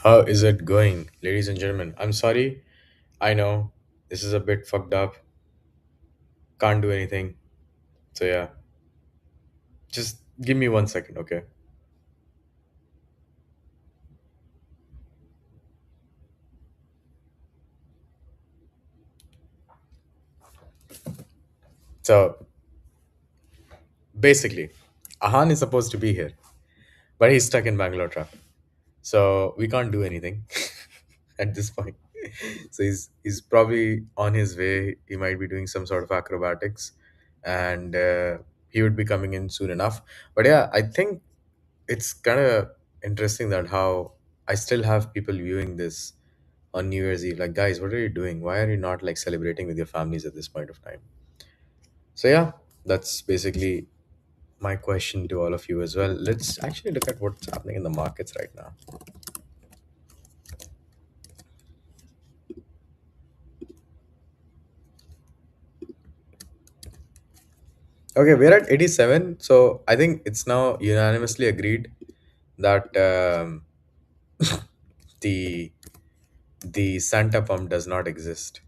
How is it going, ladies and gentlemen? I'm sorry. I know this is a bit fucked up. Can't do anything. So, yeah, just give me 1 second, okay? So, basically, Ahaan is supposed to be here, but he's stuck in Bangalore traffic. So, we can't do anything at this point. So, he's probably on his way. He might be doing some sort of acrobatics and he would be coming in soon enough. But yeah, I think it's kind of interesting that how I still have people viewing this on New Year's Eve. Like, guys, what are you doing? Why are you not like celebrating with your families at this point of time? So yeah, that's basically my question to all of you as well. Let's actually look at what's happening in the markets right now. Okay, we're at 87. So I think it's now unanimously agreed that the the Santa pump does not exist.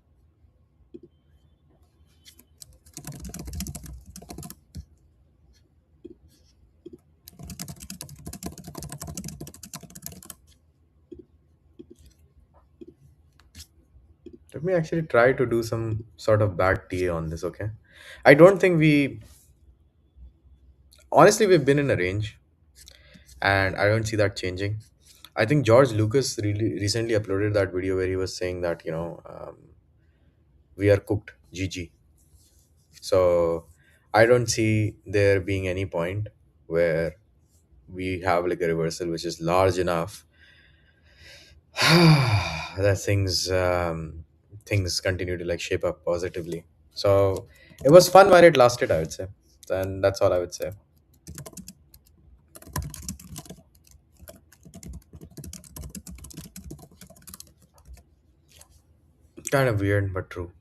Let me actually try to do some sort of bad TA on this, okay? I don't think we honestly we've been in a range and I don't see that changing. I think George Lucas really recently uploaded that video where he was saying that, we are cooked, GG. So I don't see there being any point where we have like a reversal which is large enough that things continue to like shape up positively. So it was fun while it lasted, I would say. And that's all I would say. Kind of weird, but true.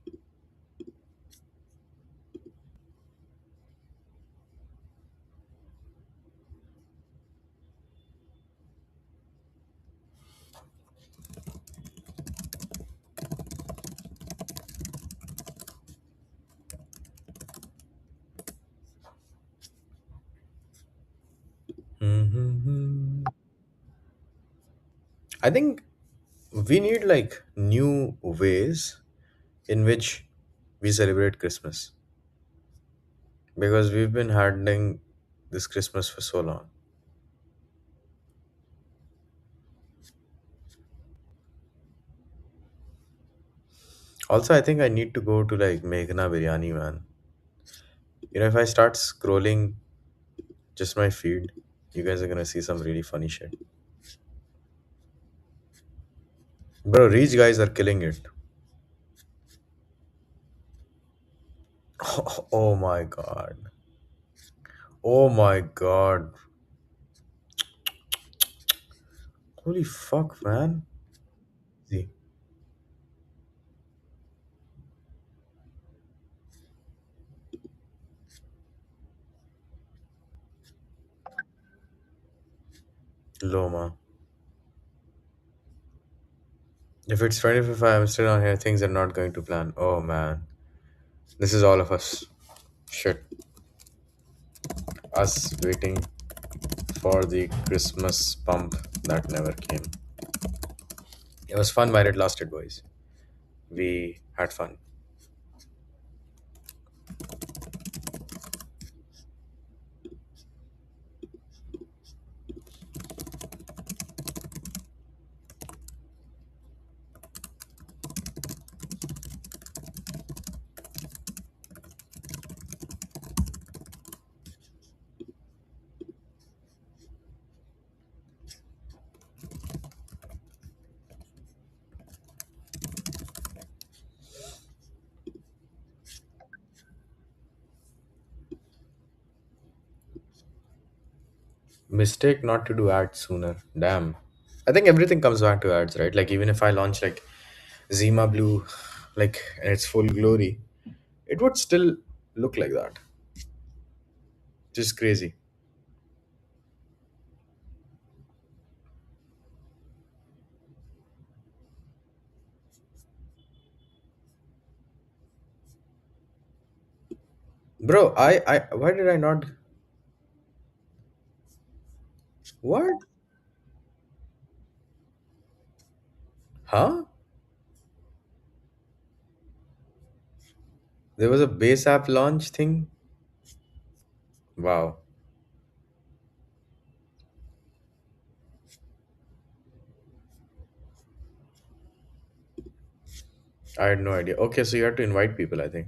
Mhm. I think we need like new ways in which we celebrate Christmas because we've been handling this Christmas for so long. Also, I think I need to go to like Meghna Biryani, man. If I start scrolling just my feed, you guys are gonna see some really funny shit. Bro, rich guys are killing it. Oh my god. Oh my god. Holy fuck, man. See, Loma. If it's 25, I'm still on here. Things are not going to plan. Oh man. This is all of us. Shit. Us waiting for the Christmas pump that never came. It was fun while it lasted, boys. We had fun. Mistake not to do ads sooner. Damn. I think everything comes back to ads, right? Like even if I launch like Zima Blue, like in its full glory, it would still look like that. Just crazy. Bro, I why did I not? What? Huh? There was a base app launch thing? Wow. I had no idea. Okay, so you have to invite people, I think.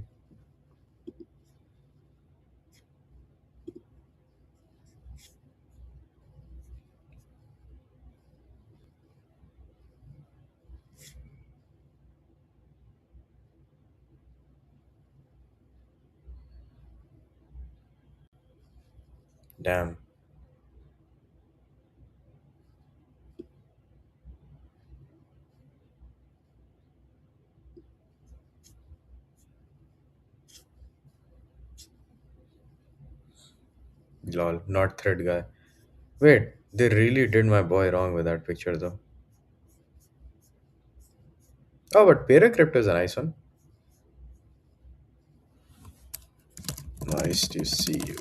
Damn. Lol. Not thread guy. Wait, they really did my boy wrong with that picture though. Oh, but Paracrypto is a nice one. Nice to see you.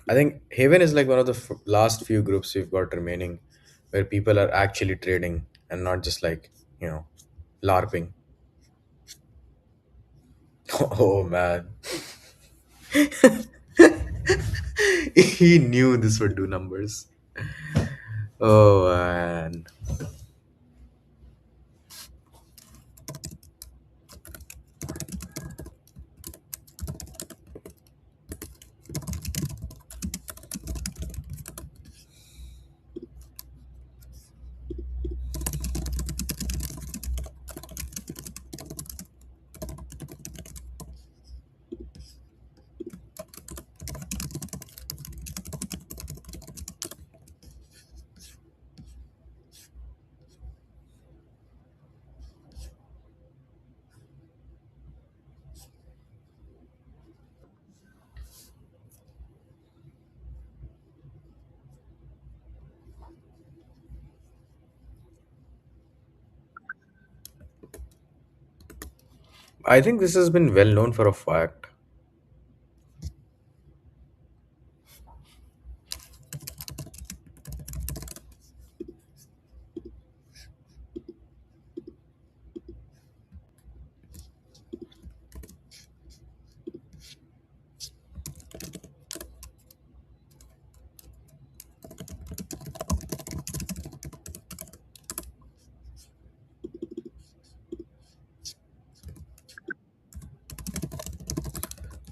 I think Haven is like one of the last few groups we've got remaining where people are actually trading and not just like, you know, LARPing. Oh man. He knew this would do numbers. Oh man. I think this has been well known for a fact.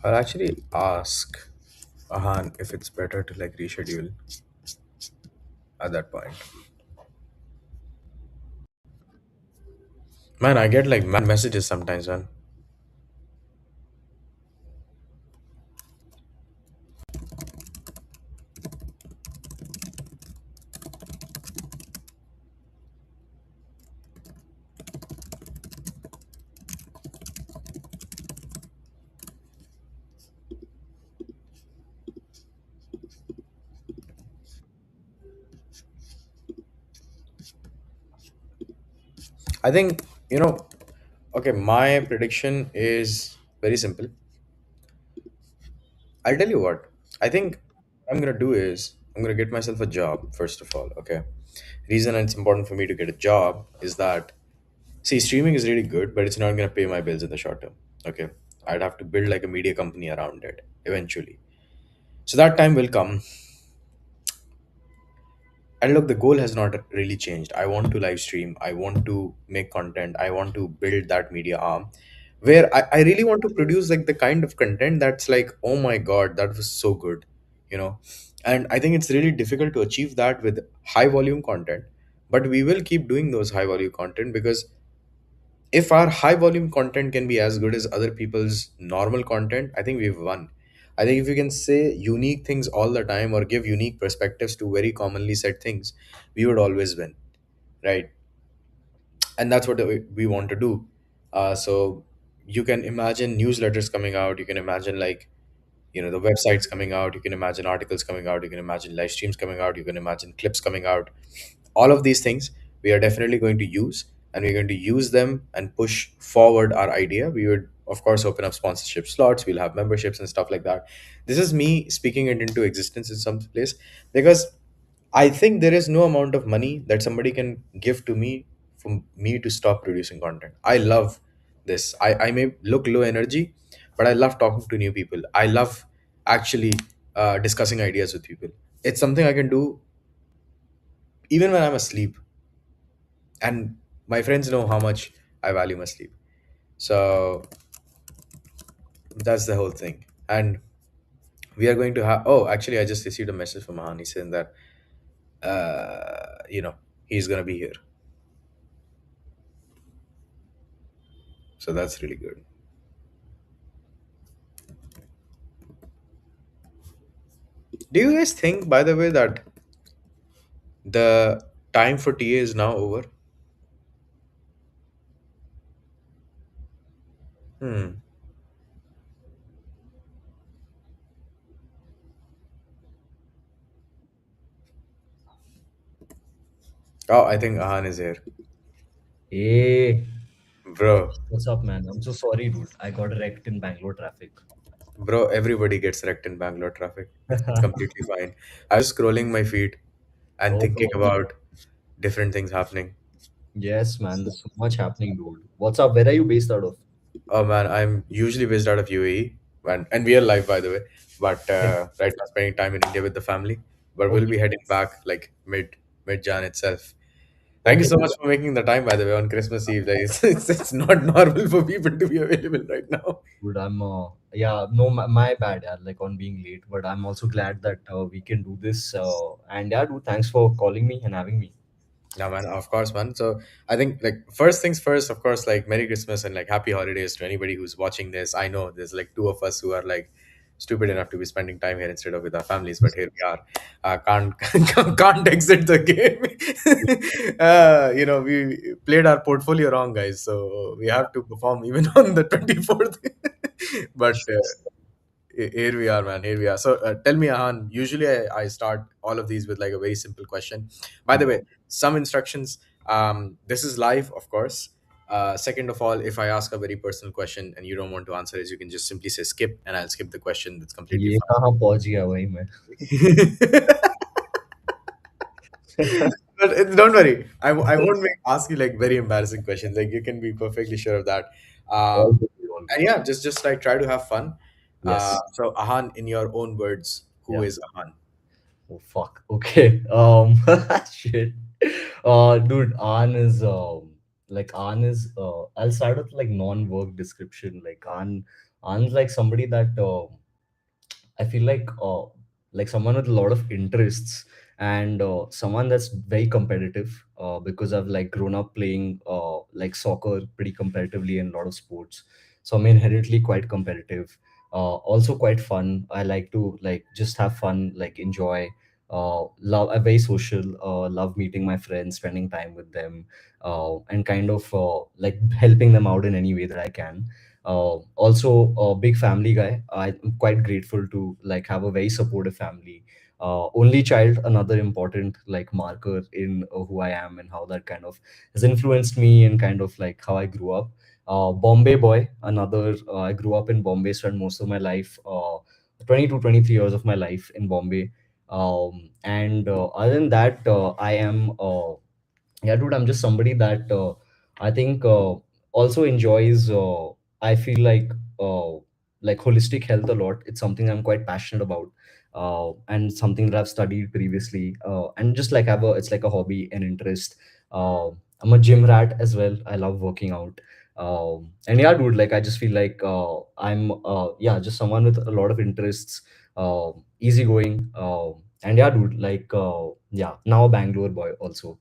I'll actually ask Ahaan if it's better to like reschedule at that point. Man, I get like mad messages sometimes, man. I think, you know, okay, my prediction is very simple. I'll tell you what. I think I'm gonna do is I'm gonna get myself a job first of all. Okay. Reason it's important for me to get a job is that see streaming is really good, but it's not gonna pay my bills in the short term. Okay. I'd have to build like a media company around it eventually. So that time will come. And look, the goal has not really changed. I want to live stream. I want to make content. I want to build that media arm where I really want to produce like the kind of content that's like, oh my God, that was so good, you know? And I think it's really difficult to achieve that with high volume content. But we will keep doing those high volume content because if our high volume content can be as good as other people's normal content, I think we've won. I think if you can say unique things all the time or give unique perspectives to very commonly said things, we would always win, right? And that's what we want to do. So you can imagine newsletters coming out. You can imagine like, you know, the websites coming out. You can imagine articles coming out. You can imagine live streams coming out. You can imagine clips coming out. All of these things. we are definitely going to use, and we're going to use them and push forward our idea. We would, of course, open up sponsorship slots, we'll have memberships and stuff like that. This is me speaking it into existence in some place, because I think there is no amount of money that somebody can give to me for me to stop producing content. I love this. I may look low energy, but I love talking to new people. I love actually discussing ideas with people. It's something I can do even when I'm asleep. And my friends know how much I value my sleep. So that's the whole thing. And we are going to have, oh, actually, I just received a message from Ahaan. He's saying that, he's going to be here. So that's really good. Do you guys think, by the way, that the time for TA is now over? Hmm. Oh, I think Ahan is here. Hey, Bro, what's up, man? I'm so sorry, dude. I got wrecked in Bangalore traffic. bro, everybody gets wrecked in Bangalore traffic. It's completely fine. I was scrolling my feed and Oh, thinking about different things happening. yes, man. There's so much happening, dude. What's up? Where are you based out of? Oh man, I'm usually based out of UAE, and we are live, by the way. But Okay. right now, spending time in India with the family. But we'll Okay. be heading back like mid Jan itself. Thank you Okay. so much for making the time, by the way, on Christmas Eve. Like, it's not normal for people to be available right now. Dude, yeah, no, my bad, yeah, like on being late, but I'm also glad that we can do this. And yeah, dude, thanks for calling me and having me. Yeah, man, of course, man. So I think, like, first things first, of course, like, Merry Christmas and like happy holidays to anybody who's watching this. I know there's like two of us who are like stupid enough to be spending time here instead of with our families, but here we are. Can't can't exit the game. We played our portfolio wrong, guys. So we have to perform even on the 24th. But here we are, man. Here we are. So tell me, Ahan. Usually, I start all of these with like a very simple question. By the way, some instructions. This is live, of course. Second of all, if I ask a very personal question and you don't want to answer it, you can just simply say skip, and I'll skip the question. That's completely ये कहाँ पहुंच गया भाई मैं? fine. But don't worry, I won't ask you like very embarrassing questions. Like, you can be perfectly sure of that. All Um, good, all and good. yeah, just like try to have fun. Yes. So Ahan, in your own words, who Yeah. is Ahan? Oh fuck. Okay. Shit. Dude, Aan is I'll start with like non-work description. Aan's like somebody that I feel like someone with a lot of interests and someone that's very competitive because I've like grown up playing like soccer pretty competitively in a lot of sports. So I'm inherently quite competitive. Also quite fun. I like to like just have fun, like enjoy. Love. I'm very social. Love meeting my friends, spending time with them, and kind of like helping them out in any way that I can. Also a big family guy. I'm quite grateful to like have a very supportive family. Only child, another important like marker in who I am and how that kind of has influenced me and kind of like how I grew up. Bombay boy, another. I grew up in Bombay, spent most of my life, 20 to 23 years of my life in Bombay. And other than that, I am yeah, dude, I'm just somebody that I think also enjoys I feel like holistic health a lot. It's something I'm quite passionate about, and something that I've studied previously, and just like have a it's like a hobby and interest. I'm a gym rat as well. I love working out. And yeah, dude, like I just feel like I'm yeah, just someone with a lot of interests, easygoing, and yeah, dude, like yeah, now a Bangalore boy also.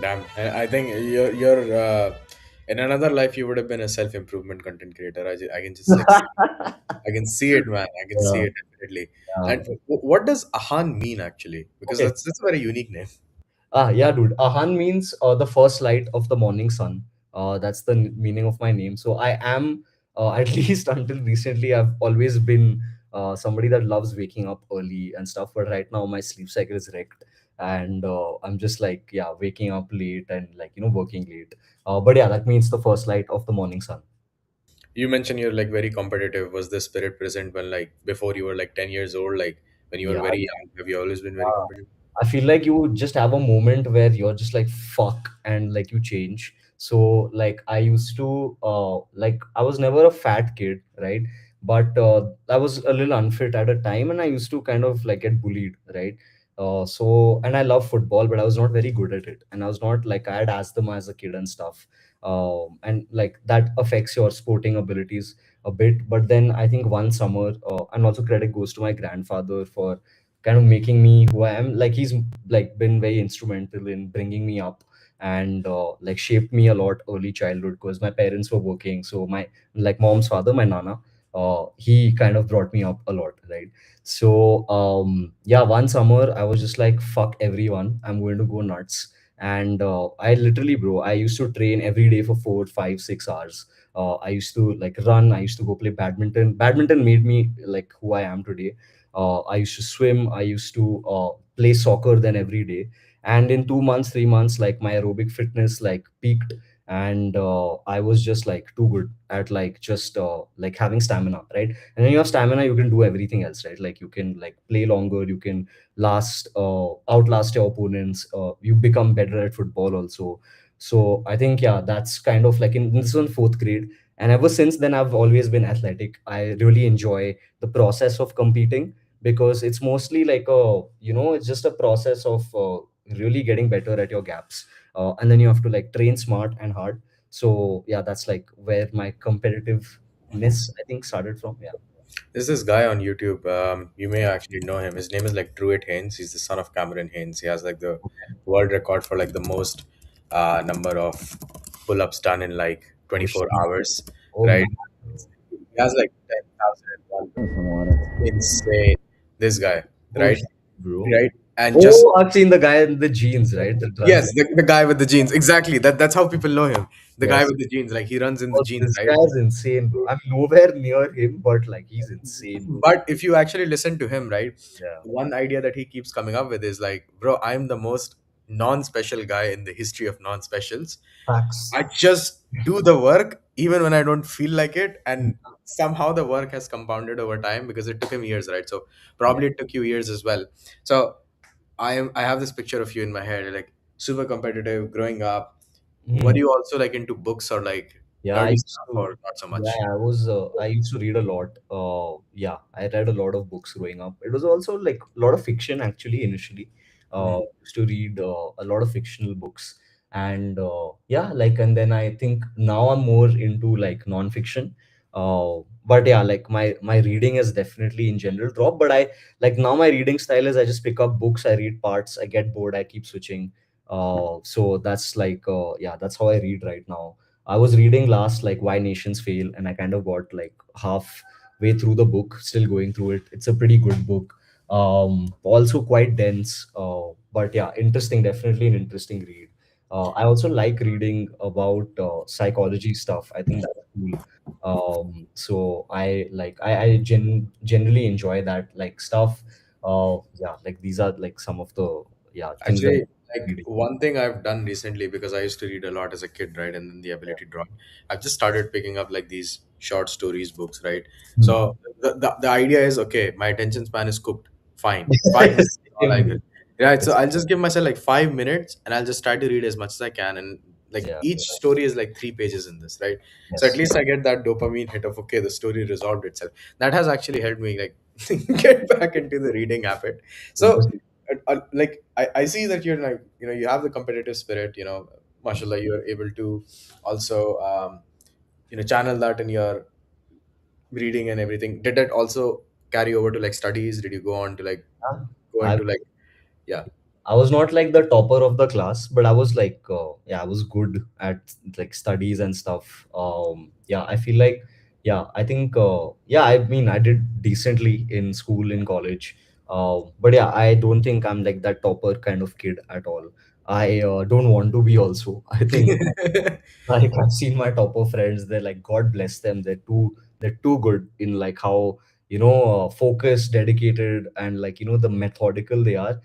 Damn, I think you're in another life you would have been a self improvement content creator. I can just like see. I can see it, man. I can see Yeah, it definitely. yeah. And what does Ahan mean actually? Because Okay. that's a very unique name. Yeah, dude. Ahan means the first light of the morning sun. That's the meaning of my name. So I am, at least until recently, I've always been somebody that loves waking up early and stuff. But right now, my sleep cycle is wrecked. and I'm just like, yeah, waking up late and like, working late. But yeah, that means the first light of the morning sun. You mentioned you're like very competitive. Was this spirit present when like before you were like 10 years old, like when you were Yeah, very young? Have you always been very yeah. competitive? I feel like you just have a moment where you're just like fuck and like you change. So like I used to like I was never a fat kid, right? But I was a little unfit at a time and I used to kind of like get bullied, right? So and I love football, but I was not very good at it. And I was not like I had asthma as a kid and stuff. And like that affects your sporting abilities a bit. But then I think one summer, and also credit goes to my grandfather for kind of making me who I am. Like he's like been very instrumental in bringing me up and like shaped me a lot early childhood because my parents were working. So my like mom's father, my nana, he kind of brought me up a lot, right? So yeah, one summer I was just like fuck everyone, I'm going to go nuts. And I literally, bro, I used to train every day for 4 5 6 hours. I used to like run, I used to go play badminton made me like who I am today. I used to swim. I used to play soccer then every day. And in 2 months, 3 months, like my aerobic fitness like peaked, and I was just like too good at like just like having stamina, right? And when you have stamina, you can do everything else, right? Like you can like play longer, you can outlast your opponents. You become better at football also. So I think yeah, that's kind of like in this one fourth grade. And ever since then, I've always been athletic. I really enjoy the process of competing because it's mostly like it's just a process of really getting better at your gaps, and then you have to like train smart and hard. So yeah, that's like where my competitiveness I think started from. Yeah. There's this guy on YouTube. You may actually know him. His name is like Truett Haynes. He's the son of Cameron Haynes. He has like the world record for like the most number of pull-ups done in like Oh 24 shit. hours, Oh man. right? He has like 10,001. It's insane. This guy, Oh right? shit, bro. Right? And just Oh, I've seen the guy in the jeans, right, that runs. yes, the guy with the jeans. Exactly. That's how people know him. The guy Yes. with the jeans. Like he runs in the Oh, jeans, this right? guy's insane, bro. I'm nowhere near him, but like he's insane, bro. But if you actually listen to him, right, Yeah. one idea that he keeps coming up with is like, bro, I'm the most non-special guy in the history of non-specials. Facts. I just do the work even when I don't feel like it, and somehow the work has compounded over time because it took him years, right? So Yeah. probably it took you years as well. So I have this picture of you in my head, like super competitive growing up. Were Mhm. you also like into books or like Yeah, I nerdy used stuff to. or not so Yeah, much? I used to read a lot. Yeah, I read a lot of books growing up. It was also like a lot of fiction actually initially. Mhm. Used to read a lot of fictional books, and yeah, like and then I think now I'm more into like non-fiction. But yeah, like my reading is definitely in general drop. But I like now my reading style is I just pick up books, I read parts, I get bored, I keep switching. So that's like yeah, that's how I read right now. I was reading last like Why Nations Fail, and I kind of got like halfway through the book, still going through it. It's a pretty good book. Also quite dense, but yeah, interesting. Definitely an interesting read. I also like reading about psychology stuff. I think that's cool. So I generally enjoy that like stuff. Yeah, like these are like some of the yeah things that Actually, I'm like reading. one thing I've done recently because I used to read a lot as a kid, right? And then the ability drawing. I've just started picking up like these short stories books, right? Hmm. So the idea is okay, my attention span is cooked. Fine. 5 minutes is all I Same, bro. get. Right. So It's I'll just give myself like 5 minutes and I'll just try to read as much as I can. And like yeah. each story is like 3 pages in this, right? So at Yes. least I get that dopamine hit of okay, the story resolved itself. That has actually helped me like get back into the reading habit. So Interesting. like I see that you're like you have the competitive spirit, mashallah, you're able to also channel that in your reading and everything. Did that also carry over to like studies? Did you go on to like Yeah. go I into like yeah? I was not like the topper of the class, but I was like yeah, I was good at like studies and stuff. Yeah, I feel like yeah, I think yeah, I mean I did decently in school in college. But yeah, I don't think I'm like that topper kind of kid at all. I don't want to be also. I think like I've seen my topper friends, they're like God bless them. They're too good in like how focused, dedicated, and like the methodical they are.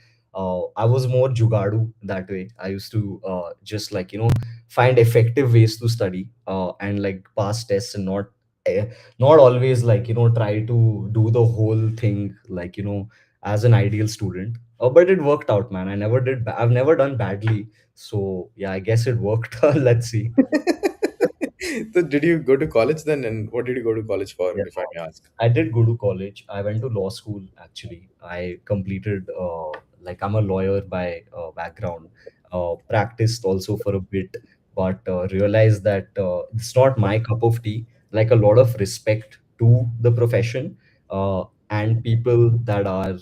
I was more jugadu that way. I used to just like find effective ways to study and like pass tests, and uh, not always like try to do the whole thing like as an ideal student. But it worked out, man. I've never done badly. So yeah, I guess it worked. Let's see. So did you go to college then, and what did you go to college for, Yeah, if I may ask? I did go to college. I went to law school actually. I completed like I'm a lawyer by background. Practiced also for a bit, but realized that it's not my cup of tea. Like a lot of respect to the profession and people that are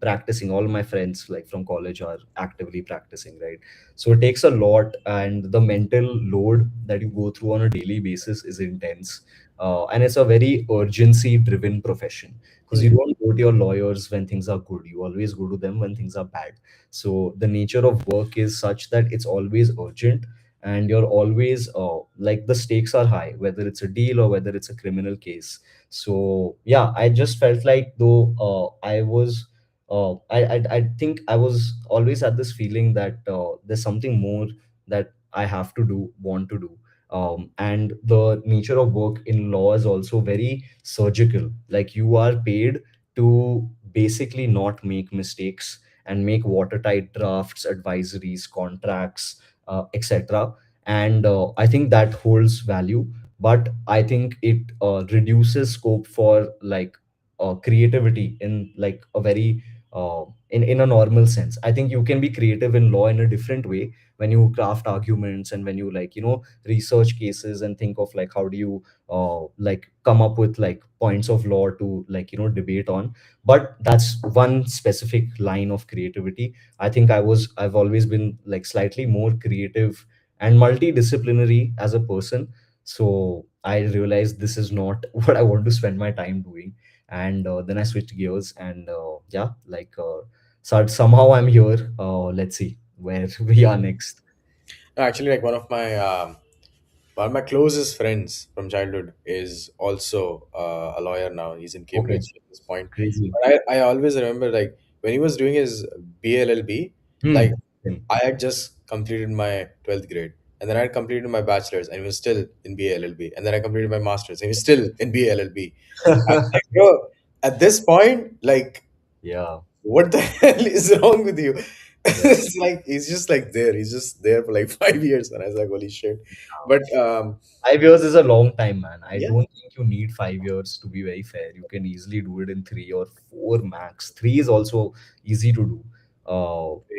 practicing. All my friends like from college are actively practicing, right? So it takes a lot, and the mental load that you go through on a daily basis is intense, and it's a very urgency driven profession because you Hmm. don't go to your lawyers when things are good, you always go to them when things are bad. So the nature of work is such that it's always urgent, and you're always like the stakes are high, whether it's a deal or whether it's a criminal case. So yeah, I just felt like though I was I think I was always at this feeling that there's something more that I have to do, want to do. And the nature of work in law is also very surgical. Like you are paid to basically not make mistakes and make watertight drafts, advisories, contracts, etc. And I think that holds value, but I think it reduces scope for like creativity in like a very in a normal sense. I think you can be creative in law in a different way when you craft arguments and when you like research cases and think of like how do you like come up with like points of law to like debate on. But that's one specific line of creativity. I've always been like slightly more creative and multidisciplinary as a person. So I realized this is not what I want to spend my time doing, and then I switched gears, and yeah, like so somehow I'm here. Let's see where we are next. No, actually, like one of my closest friends from childhood is also a lawyer now. He's in Okay, Cambridge at this point. crazy. But I always remember like when he was doing his BLLB, like Hmm. Same. I had just completed my 12th grade, and then I had completed my bachelor's and he was still in BLLB, and then I completed my master's and he was still in BLLB. I was like, bro, at this point, like, Yeah, what the hell is wrong with you? yeah. It's like he's just like there. He's just there for like 5 years, and I was like, holy shit. But 5 years is a long time, man. I yeah, don't think you need 5 years to be very fair. You can easily do it in 3 or 4 max. Three is also easy to do.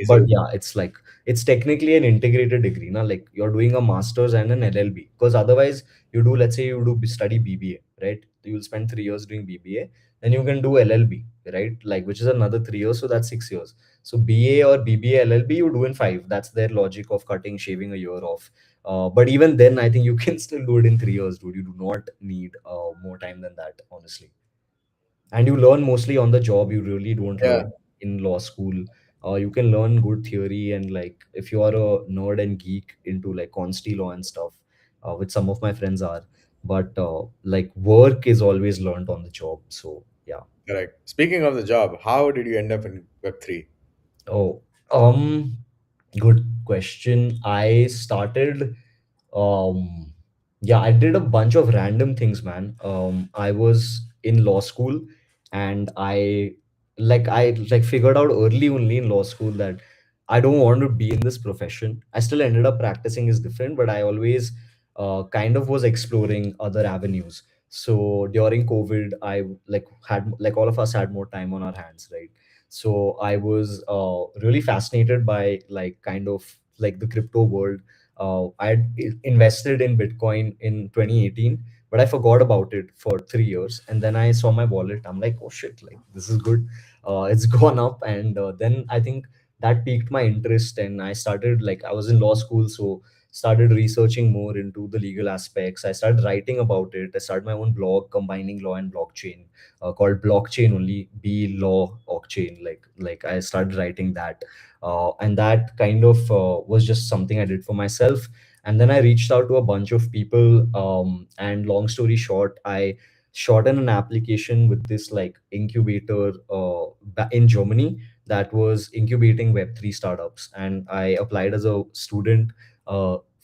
But crazy. yeah, it's like it's technically an integrated degree, na? Like you're doing a master's and an LLB. Because otherwise, you do, let's say you do study BBA, right? You'll spend 3 years doing BBA, then you can do LLB, right? Like which is another 3 years, so that's 6 years. So BA or BBA LLB you do in five. That's their logic of cutting, shaving a year off. But even then, I think you can still do it in 3 years, dude. You do not need more time than that, honestly. And you learn mostly on the job. You really don't Yeah, learn in law school. You can learn good theory, and like if you are a nerd and geek into like consti law and stuff, which some of my friends are. But like work is always learned on the job. So yeah. correct. Speaking of the job, how did you end up in Web3? Oh, good question. I started Um, yeah, I did a bunch of random things, man. I was in law school, and I figured out early only in law school that I don't want to be in this profession. I still ended up practicing is different, but I always kind of was exploring other avenues. So during COVID, I like had like all of us had more time on our hands, right? So I was really fascinated by like kind of like the crypto world. I had invested in Bitcoin in 2018, but I forgot about it for 3 years. And then I saw my wallet. I'm like, oh shit, like this is good. It's gone up. And then I think that piqued my interest. And I started, like, I was in law school. So started researching more into the legal aspects. I started writing about it. I started my own blog combining law and blockchain, called Blockchain Only, Be Law Blockchain. Like I started writing that, and that kind of was just something I did for myself. And then I reached out to a bunch of people, and long story short, I shot in an application with this like incubator in Germany that was incubating Web3 startups, and I applied as a student.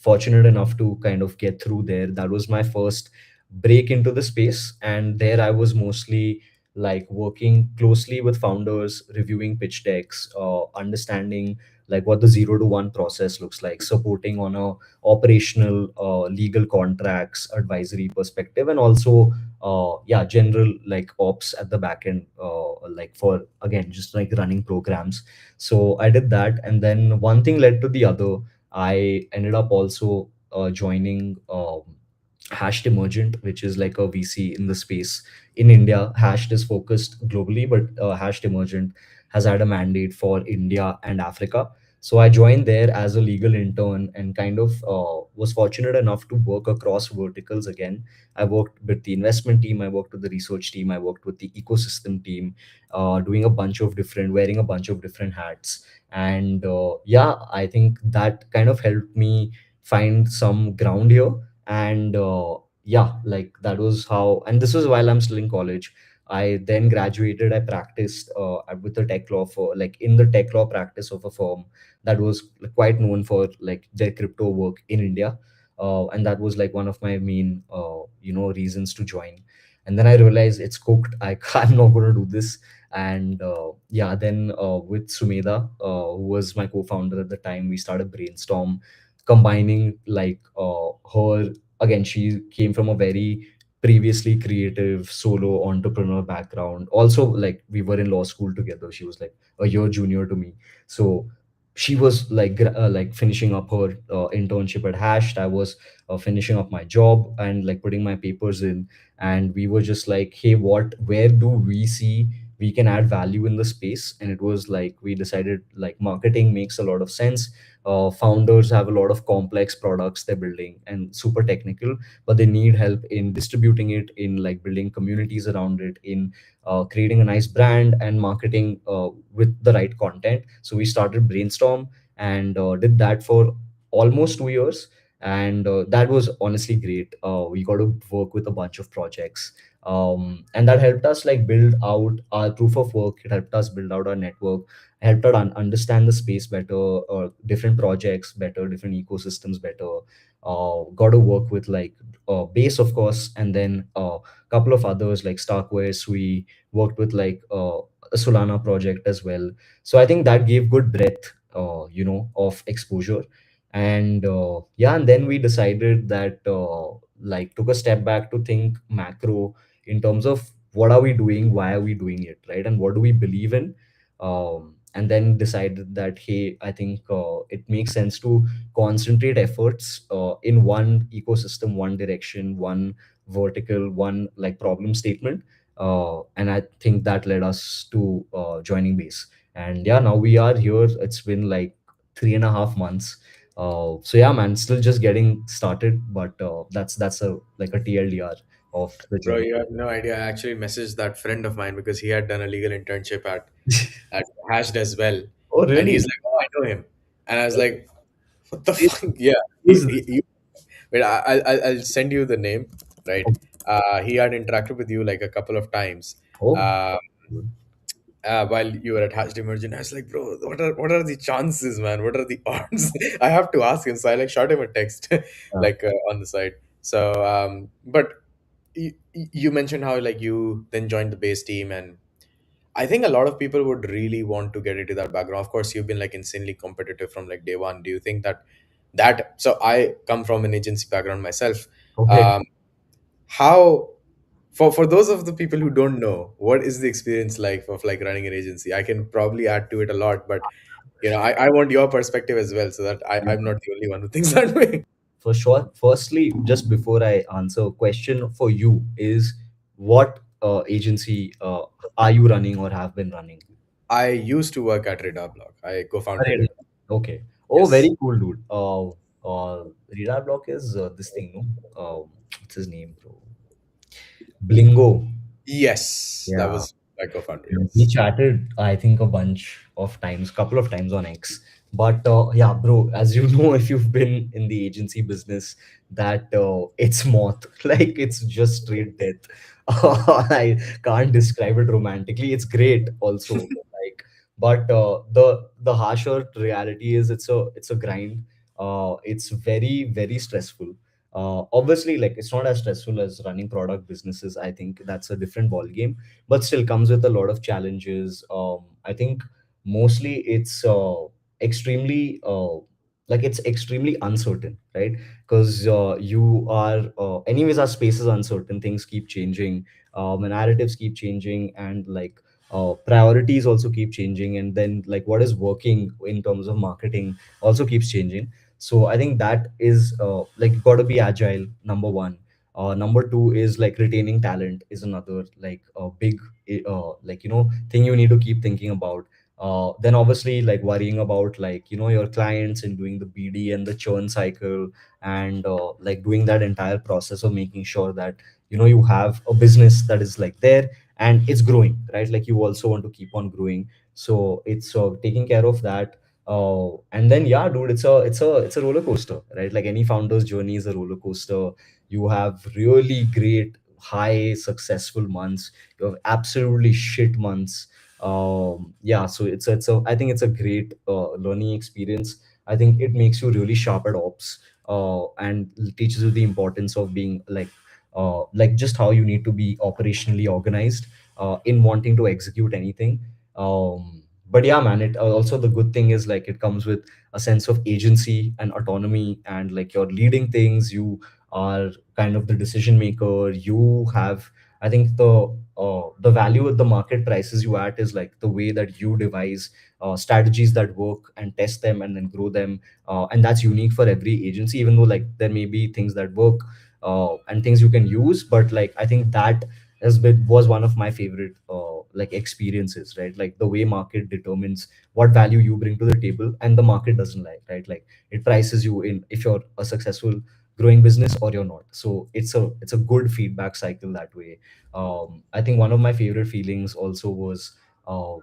Fortunate enough to kind of get through there. That was my first break into the space, and there I was mostly like working closely with founders, reviewing pitch decks, understanding like what the 0 to 1 process looks like, supporting on a operational, legal contracts advisory perspective, and also yeah, general like ops at the back end, like for again just like running programs. So I did that, and then one thing led to the other. I ended up also joining Hashed Emergent, which is like a VC in the space in India. Hashed is focused globally, but Hashed Emergent has had a mandate for India and Africa. So I joined there as a legal intern, and kind of was fortunate enough to work across verticals again. I worked with the investment team, I worked with the research team, I worked with the ecosystem team, doing a bunch of different, wearing a bunch of different hats. And yeah, I think that kind of helped me find some ground here. And yeah, like that was how, and this was while I'm still in college. I then graduated. I practiced with the tech law for like in the tech law practice of a firm that was quite known for like their crypto work in India. And that was like one of my main reasons to join. And then I realized it's cooked. I'm not going to do this. And yeah, then with Sumedha, who was my co-founder at the time, we started Brainstorm, combining like her, again, she came from a very previously creative solo entrepreneur background. Also, like we were in law school together. She was like a year junior to me. So she was like like finishing up her internship at Hashed. I was finishing up my job and like putting my papers in, and we were just like, hey, what, where do we see we can add value in the space? And it was like we decided like marketing makes a lot of sense. Founders have a lot of complex products they're building and super technical, but they need help in distributing it, in like building communities around it, in creating a nice brand and marketing with the right content. So we started Brainstorm and did that for almost 2 years. And that was honestly great. We got to work with a bunch of projects, and that helped us like build out our proof of work. It helped us build out our network, helped us understand the space better, different projects better, different ecosystems better. Got to work with like Base, of course, and then a couple of others like Starkwares. We worked with like a Solana project as well. So I think that gave good breadth, of exposure. And yeah, and then we decided that like took a step back to think macro in terms of what are we doing, why are we doing it, right? And what do we believe in? And then decided that, hey, I think it makes sense to concentrate efforts in one ecosystem, one direction, one vertical, one like problem statement. And I think that led us to joining Base. And yeah, now we are here. It's been like 3.5 months. So yeah, man, still just getting started, but that's a like a TLDR of the Bro, journey. you have no idea. I actually messaged that friend of mine because he had done a legal internship at Hashed as well, Oh, and really? he's like, "Oh, I know him," and I was like, "What the It fuck?" Yeah, was this. wait, I'll send you the name, right? He had interacted with you like a couple of times. Oh, Uh, while you were at Hatched Emergent, I was like, bro, what are the chances, man? What are the odds? I have to ask him. So I like shot him a text, yeah. like on the side. So, but you mentioned how like you then joined the base team, and I think a lot of people would really want to get into that background. Of course, you've been like insanely competitive from like day one. Do you think that? So I come from an agency background myself. Okay. Um, how for those of the people who don't know, what is the experience like of like running an agency? I can probably add to it a lot, but I want your perspective as well, so that I'm not the only one who thinks that way. For sure. Firstly, just before I answer, a question for you is what agency are you running or have been running? I used to work at Radar Block. I co-founded Alright. it. Okay. Oh, Yes. very cool, dude. Radar Block is this thing, no? What's his name, bro? Blingo. Yes, that Yeah. was my co-founder. Yeah, we Yes. chatted, I think, a bunch of times, couple of times on X. But yeah, bro, as you know, if you've been in the agency business, that it's moth, like it's just straight death. I can't describe it romantically. It's great also, like, But the harsher reality is it's a grind. It's very very stressful. Obviously, like, it's not as stressful as running product businesses. I think that's a different ball game, but still comes with a lot of challenges. I think mostly it's extremely like it's extremely uncertain, right? Because you are anyways, our space is uncertain, things keep changing, narratives keep changing, and like priorities also keep changing, and then like what is working in terms of marketing also keeps changing. So I think that is like, you got to be agile, number one. Number two is like retaining talent is another, like a big like, thing you need to keep thinking about. Then obviously, like, worrying about, like, your clients and doing the BD and the churn cycle, and like doing that entire process of making sure that you have a business that is like there and it's growing, right? Like, you also want to keep on growing. So it's taking care of that. And then, yeah, dude, it's a roller coaster, right? Like, any founder's journey is a roller coaster. You have really great high successful months, you have absolutely shit months. Yeah, so it's a I think it's a great learning experience. I think it makes you really sharp at ops, and teaches you the importance of being like just how you need to be operationally organized in wanting to execute anything. But yeah, man, it also, the good thing is, like, it comes with a sense of agency and autonomy, and like, you're leading things, you are kind of the decision maker. You have, I think, the value at the market prices you at is like the way that you devise strategies that work and test them and then grow them. And that's unique for every agency, even though like there may be things that work and things you can use. But like, I think that was one of my favorite like experiences, right? Like, the way market determines what value you bring to the table, and the market doesn't lie, right? Like, it prices you in if you're a successful growing business or you're not. So it's a good feedback cycle that way. I think one of my favorite feelings also was um,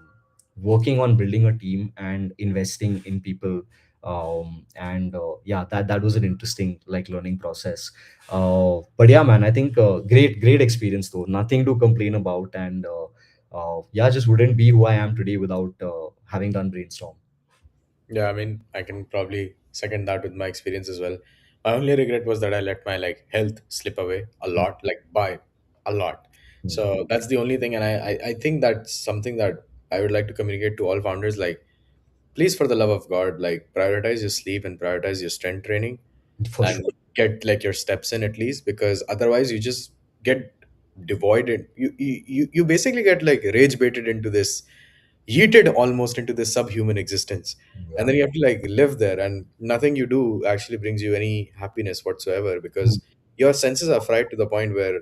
working on building a team and investing in people. And yeah, that was an interesting like learning process. But yeah, man, I think great experience though. Nothing to complain about, and yeah, just wouldn't be who I am today without having done Brainstorm. Yeah, I mean, I can probably second that with my experience as well. My only regret was that I let my like health slip away a Hmm. lot, like by a lot. Hmm. So that's the only thing, and I think that's something that I would like to communicate to all founders. Like, please, for the love of God, like prioritize your sleep and prioritize your strength training, For and sure. get like your steps in at least, because otherwise you just get devoid. You basically get like rage baited into this, yeeted almost into this subhuman existence, and Yeah. then you have to like live there, and nothing you do actually brings you any happiness whatsoever, Hmm. because your senses are fried to the point where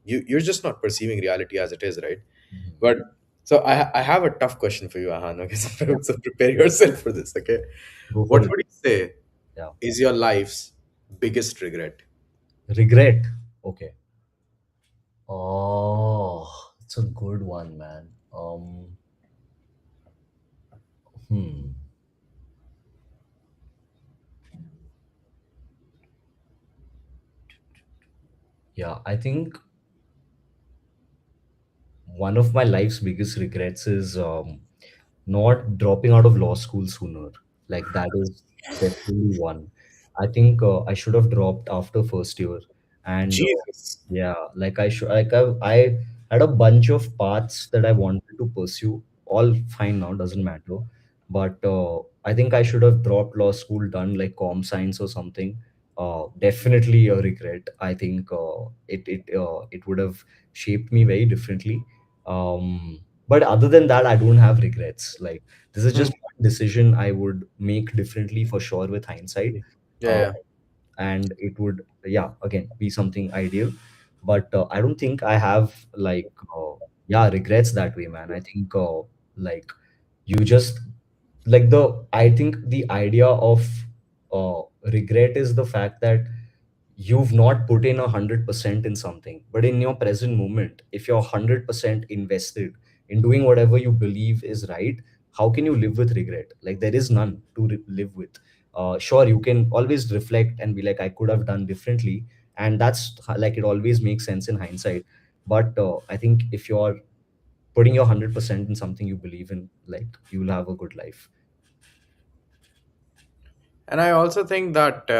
you're just not perceiving reality as it is, right? Hmm. But so I have a tough question for you, Ahan. Okay, Yeah. so prepare yourself for this. Okay, Go what for it. would you say Yeah. is your life's biggest regret? Regret. Okay. Oh, it's a good one, man. Hmm. Yeah, I think one of my life's biggest regrets is not dropping out of law school sooner. Like, that is definitely one. I think I should have dropped after first year, and Jesus. yeah, like I had a bunch of paths that I wanted to pursue. All fine now, doesn't matter. But I think I should have dropped law school, done like com science or something. Definitely a regret. I think it would have shaped me very differently. But other than that, I don't have regrets. Like, this is Hmm. just one decision I would make differently for sure with hindsight. Yeah, Uh, yeah. and it would, yeah, again, be something ideal. But I don't think I have like yeah, regrets that way, man. I think like, you just like the I think the idea of regret is the fact that you've not put in 100% in something, but in your present moment, if you're 100% invested in doing whatever you believe is right, how can you live with regret? Like, there is none to live with. Sure, you can always reflect and be like, I could have done differently, and that's like, it always makes sense in hindsight. But I think if you're putting your 100% in something you believe in, like you will have a good life. And I also think that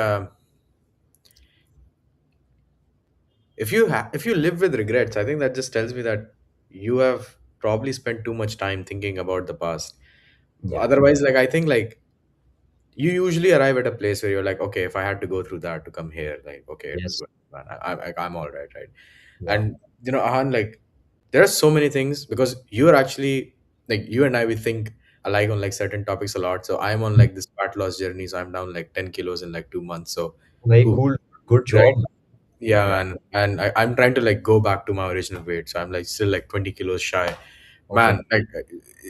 if you live with regrets, I think that just tells me that you have probably spent too much time thinking about the past. Yeah. Otherwise, like I think like you usually arrive at a place where you're like, okay, if I had to go through that to come here, like okay, it was Yes. good, man. I'm all right, right? Yeah. And Ahan, like there are so many things because you're actually like you and I we think alike on like certain topics a lot. So I'm on like this fat loss journey, so I'm down like 10 kilos in like 2 months. So Very who cool. Good right? job. Yeah, Yeah. man. And I'm trying to like go back to my original weight. So I'm like still like 20 kilos shy. Okay. Man, like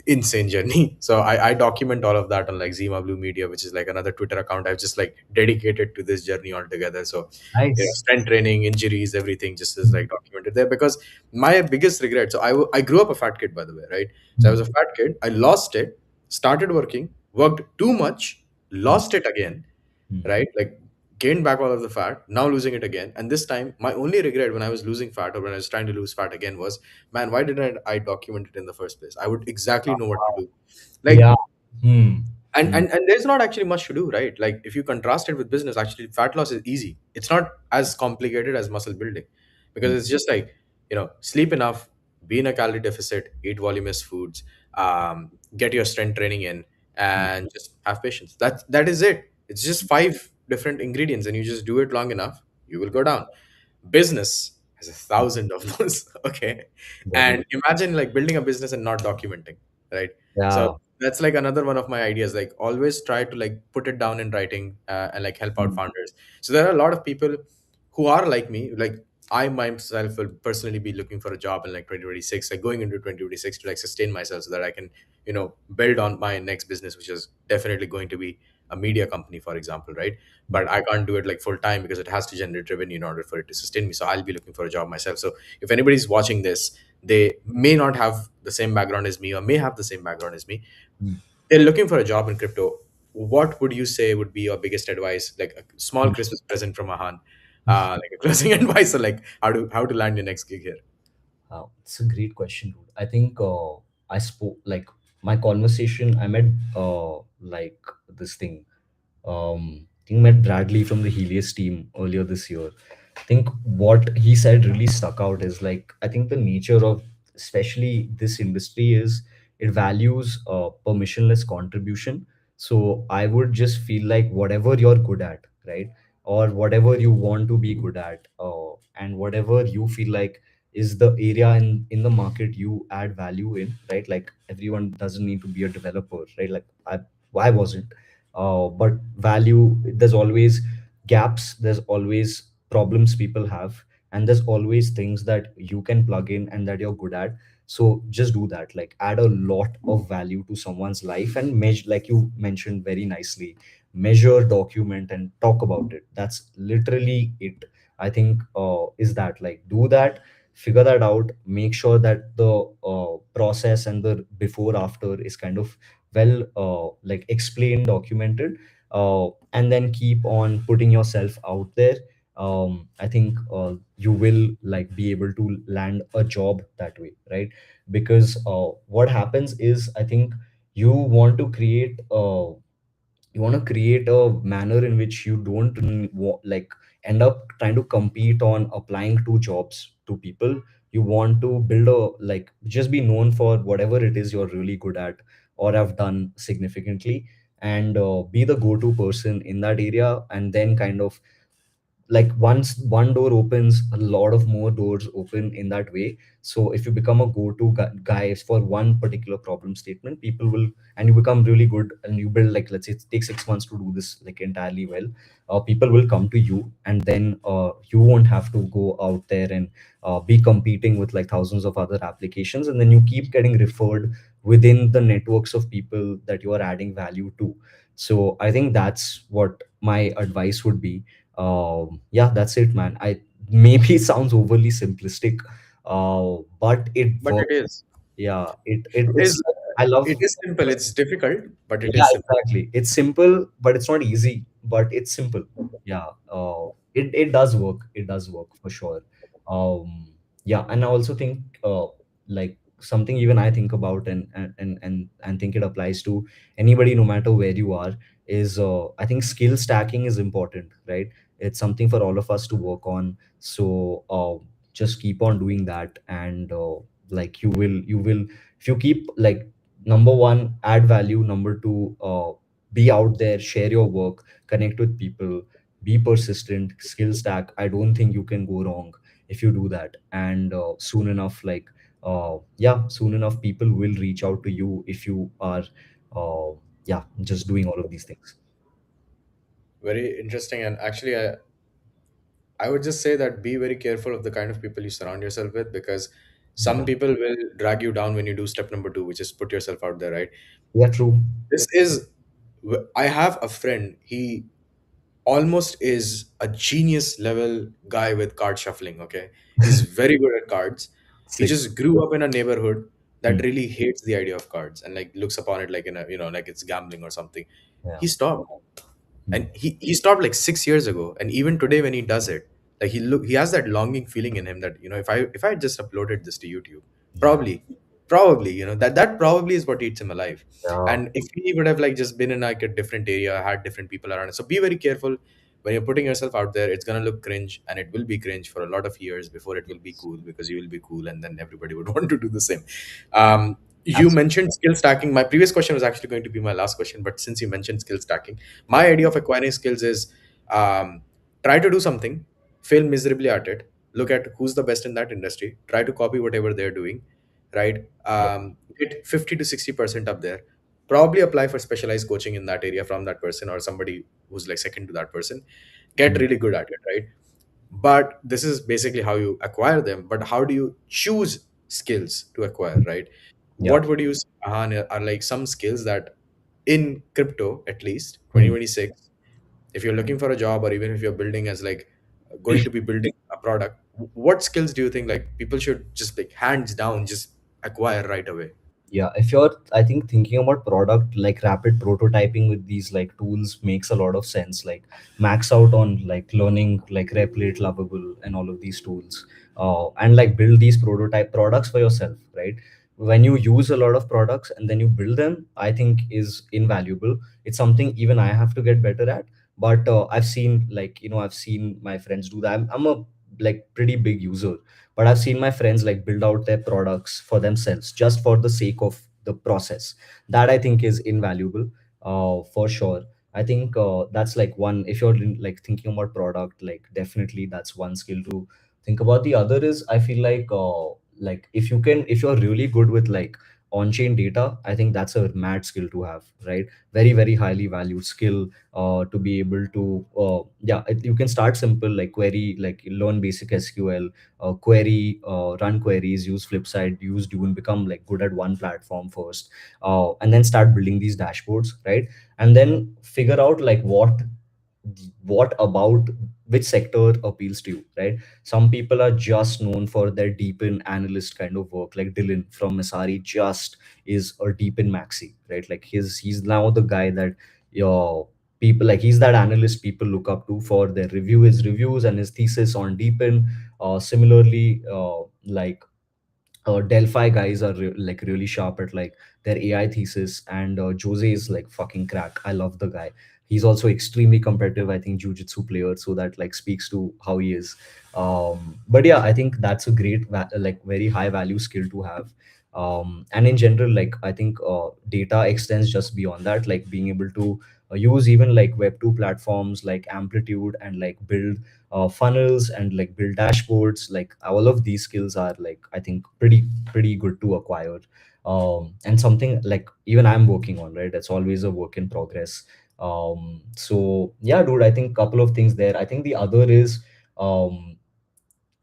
insane journey. So I document all of that on like Zima Blue Media, which is like another Twitter account I've just like dedicated to this journey altogether. So, Nice. strength training, injuries, everything just is like documented there because my biggest regret. So I grew up a fat kid, by the way, right? So I was a Mm. fat kid. I lost it, started working, worked too much, Mm. lost it again, Mm. right? Like gained back all of the fat, now losing it again. And this time, my only regret when I was losing fat or when I was trying to lose fat again was, man, why didn't I document it in the first place? I would exactly know what to do. Yeah. Like, Hmm. and, Hmm. and and there's not actually much to do, right? Like if you contrast it with business, actually fat loss is easy. It's not as complicated as muscle building because Hmm. it's just like, sleep enough, be in a calorie deficit, eat voluminous foods, get your strength training in, Hmm. and just have patience. That is it. It's just five different ingredients and you just do it long enough, you will go down. Business has a thousand of those. Okay. Very. And imagine like building a business and not documenting, right? So Yeah. that's like another one of my ideas, like always try to like put it down in writing, and like help out Hmm. founders. So there are a lot of people who are like me, like I myself will personally be looking for a job in like 2026, like going into 2026 to like sustain myself so that I can build on my next business, which is definitely going to be a media company, for example, right? But I can't do it like full time because it has to generate revenue in order for it to sustain me. So I'll be looking for a job myself. So if anybody's watching this, they may not have the same background as me or may have the same background as me, Hmm. they're looking for a job in crypto. What would you say would be your biggest advice, like a small Hmm. Christmas present from Ahan, like a closing advice, or like how to land your next gig here? It's a great question, dude. I think I spoke like my conversation. I met like this thing. I think met Bradley from the Helios team earlier this year. I think what he said really stuck out is like I think the nature of especially this industry is it values permissionless contribution. So I would just feel like whatever you're good at, right, or whatever you want to be good at, and whatever you feel like is the area in the market you add value in, right? Like everyone doesn't need to be a developer, right? Like I wasn't, but value, there's always gaps, there's always problems people have, and there's always things that you can plug in and that you're good at. So just do that, like add a lot of value to someone's life and measure, like you mentioned very nicely, measure, document, and talk about it. That's literally it. I think is that, like, do that, figure that out, make sure that the process and the before after is kind of well like explained, documented, and then keep on putting yourself out there. I think you will like be able to land a job that way, right? Because what happens is, I think you want to create a manner in which you don't like end up trying to compete on applying to jobs to people. You want to build a, like, just be known for whatever it is you're really good at or have done significantly, and be the go-to person in that area, and then kind of, like, once one door opens, a lot of more doors open in that way. So if you become a go-to guy for one particular problem statement, people will, and you become really good and you build, like, let's say it takes 6 months to do this like entirely well, people will come to you, and then you won't have to go out there and be competing with like thousands of other applications, and then you keep getting referred within the networks of people that you are adding value to. So I think that's what my advice would be. Yeah, that's it, man. I maybe it sounds overly simplistic, but it But works. it is. Yeah, It it's, is. I love. It is simple. It's difficult, but it Yeah, is simple. exactly. It's simple, but it's not easy, but it's simple. Yeah, it does work. It does work for sure. Yeah, and I also think like something even I think about, and think it applies to anybody, no matter where you are, is I think skill stacking is important, right? It's something for all of us to work on. So just keep on doing that, and like you will if you keep like, number one, add value, number two, be out there, share your work, connect with people, be persistent, skill stack. I don't think you can go wrong if you do that. And soon enough, like, yeah, soon enough people will reach out to you if you are yeah, just doing all of these things. Very interesting. And actually, I would just say that be very careful of the kind of people you surround yourself with, because some Yeah, people will drag you down when you do step number two, which is put yourself out there, right? yeah, true. This is, I have a friend, he almost is a genius level guy with card shuffling, okay? He's very good at cards. He Sick. just grew up in a neighborhood that Hmm. really hates the idea of cards and like looks upon it like in a, like it's gambling or something. Yeah. He stopped, Hmm. and he stopped like 6 years ago, and even today when he does it, like he has that longing feeling in him that, if I had just uploaded this to YouTube, Yeah. probably, that probably is what eats him alive. Yeah. And if he would have like just been in like a different area, had different people around it. So be very careful when you're putting yourself out there. It's gonna look cringe, and it will be cringe for a lot of years before it will be cool, because you will be cool and then everybody would want to do the same. You Absolutely. mentioned skill stacking. My previous question was actually going to be my last question, but since you mentioned skill stacking, my idea of acquiring skills is, try to do something, fail miserably at it, look at who's the best in that industry, try to copy whatever they're doing, right? Yeah. Get 50 to 60% up there, probably apply for specialized coaching in that area from that person or somebody who's like second to that person, get Hmm. really good at it, right? But this is basically how you acquire them. But how do you choose skills to acquire, right? Yeah. What would you say, Ahaan, are like some skills that in crypto, at least Hmm. 2026, if you're looking for a job, or even if you're building as like going to be building a product, what skills do you think like people should just like hands down just acquire right away? Yeah, if you're, I think, thinking about product, like rapid prototyping with these like tools makes a lot of sense. Like max out on like learning, like Replit, Lovable, and all of these tools, and like build these prototype products for yourself, right? When you use a lot of products and then you build them, I think is invaluable. It's something even I have to get better at. But I've seen, like, I've seen my friends do that. I'm a like pretty big user, but I've seen my friends like build out their products for themselves just for the sake of the process. That I think is invaluable, for sure. I think that's like one. If you're like thinking about product, like definitely that's one skill to think about. The other is, I feel like if you can, if you're really good with like on-chain data, I think that's a mad skill to have, right? Very, very highly valued skill, to be able to yeah, you can start simple, like query, like learn basic SQL, query, run queries, use Flipside, use Dune, become like good at one platform first, and then start building these dashboards, right? And then figure out like what about which sector appeals to you, right? Some people are just known for their deep in analyst kind of work, like Dylan from Masari just is a deep in maxi, right? Like he's now the guy that your people, like, he's that analyst people look up to for their his reviews and his thesis on deepen. Similarly, like, Delphi guys are like really sharp at like their AI thesis, and Jose is like fucking crack. I love the guy. He's also extremely competitive. I think jujitsu player, so that like speaks to how he is. But yeah, I think that's a great, like very high value skill to have. And in general, like I think data extends just beyond that, like being able to use even like Web2 platforms like Amplitude, and like build funnels, and like build dashboards. Like all of these skills are like, I think, pretty good to acquire, and something like even I'm working on, right? It's always a work in progress. So yeah, dude, I think couple of things there. I think the other is, um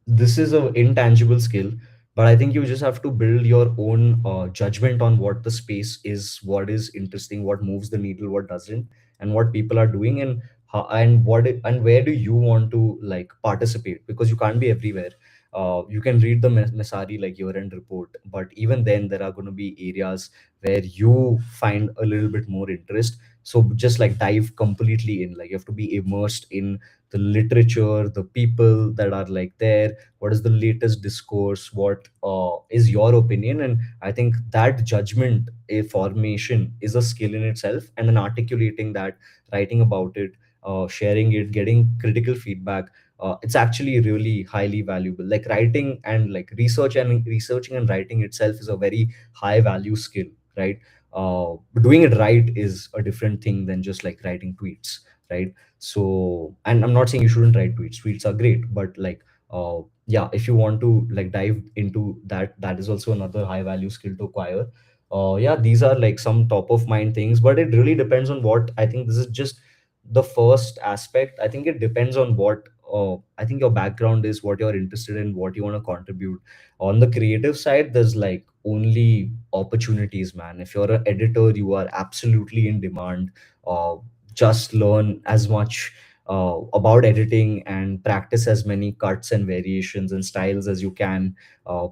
this is a intangible skill, but I think you just have to build your own judgment on what the space is, what is interesting, what moves the needle, what doesn't, and what people are doing, and how, and and where do you want to like participate, because you can't be everywhere. You can read the Mesari like year-end report, but even then there are going to be areas where you find a little bit more interest. So just like dive completely in, like you have to be immersed in the literature, the people that are like there, what is the latest discourse, what is your opinion. And I think that judgment, a formation, is a skill in itself, and then articulating that, writing about it, sharing it, getting critical feedback, it's actually really highly valuable. Like writing and like researching and writing itself is a very high value skill, right? Doing it right is a different thing than just like writing tweets, right? So, and I'm not saying you shouldn't write tweets. Tweets are great, but like, yeah, if you want to like dive into that, that is also another high value skill to acquire. Yeah, these are like some top of mind things, but it really depends on what, I think this is just the first aspect. I think it depends on what, I think your background is, what you're interested in, what you want to contribute. On the creative side, there's like only opportunities, man. If you're an editor, you are absolutely in demand. uh, just learn as much about editing and practice as many cuts and variations and styles as you can.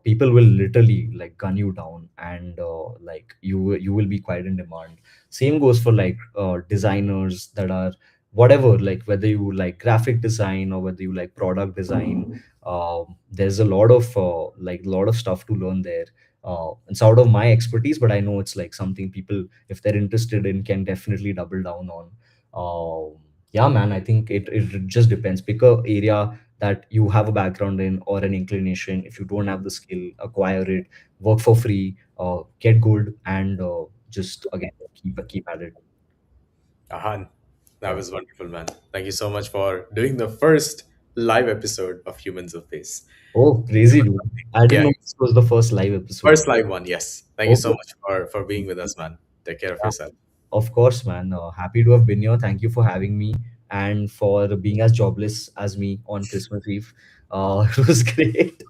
People will literally like gun you down, and like you will be quite in demand. Same goes for like designers that are whatever, like whether you like graphic design or whether you like product design. There's a lot of like lot of stuff to learn there. It's out of my expertise, but I know it's like something people, if they're interested in, can definitely double down on. Yeah, man, I think it just depends. Pick a area that you have a background in or an inclination. If you don't have the skill, acquire it, work for free, get good, and just again keep at it. Ahan, that Yeah. was wonderful, man. Thank you so much for doing the first live episode of Humans of Space. Oh, crazy, dude. I didn't Yeah, know this was the first live episode. first live one. Yes. Thank you so Okay. much for being with us, man. Take care of Yeah, yourself. of course, man. Happy to have been here. Thank you for having me and for being as jobless as me on Christmas Eve. It was great.